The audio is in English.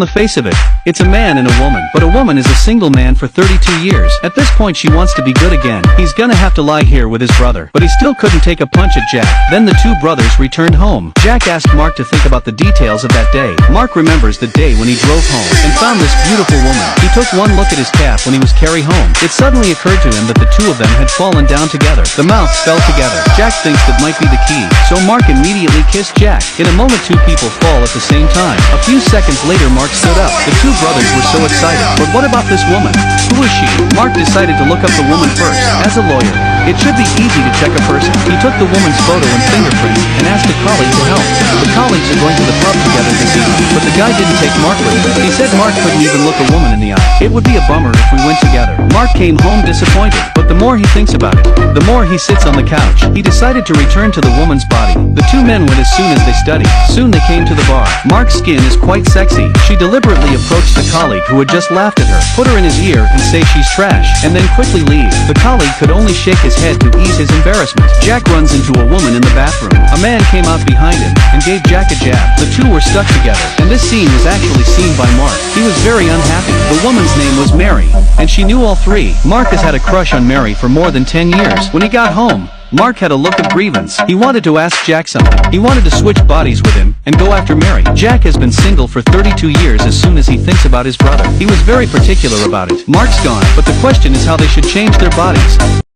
the face of it, it's a man and a woman, but a woman is a single man for 32 years. At this point she wants to be good again. He's gonna have to lie here with his brother, but he still couldn't take a punch at Jack. Then the two brothers returned home. Jack asked Mark to think about the details of that day. Mark remembers the day when he drove home and found this beautiful woman. He took one look at his calf when he was carried home. It suddenly occurred to him that the two of them had fallen down together. The mouths fell together. Jack thinks that might be the key, so Mark immediately kissed Jack. In a moment two people fall at the same time. A few seconds later Mark stood up. The two brothers were so excited. But what about this woman? Who is she? Mark decided to look up the woman first. As a lawyer, it should be easy to check a person. He took the woman's photo and fingerprints and asked a colleague to help. The colleagues are going to the pub together this evening, but the guy didn't take Mark with him. He said Mark couldn't even look a woman in the eye. It would be a bummer if we went together. Mark came home disappointed, but the more he thinks about it, the more he sits on the couch. He decided to return to the woman's body. The two men went as soon as they studied. Soon they came to the bar. Mark's skin is quite sexy. She deliberately approached the colleague who had just laughed at her, put her in his ear and say she's trash, and then quickly leave. The colleague could only shake his head to ease his embarrassment. Jack runs into a woman in the bathroom. A man came out behind him and gave Jack a jab. The two were stuck together, and this scene was actually seen by Mark. He was very unhappy. The woman's name was Mary, and she knew all three. Mark has had a crush on Mary for more than 10 years. When he got home, Mark had a look of grievance. He wanted to ask Jack something. He wanted to switch bodies with him and go after Mary. Jack has been single for 32 years. As soon as he thinks about his brother, he was very particular about it. Mark's gone, but the question is how they should change their bodies.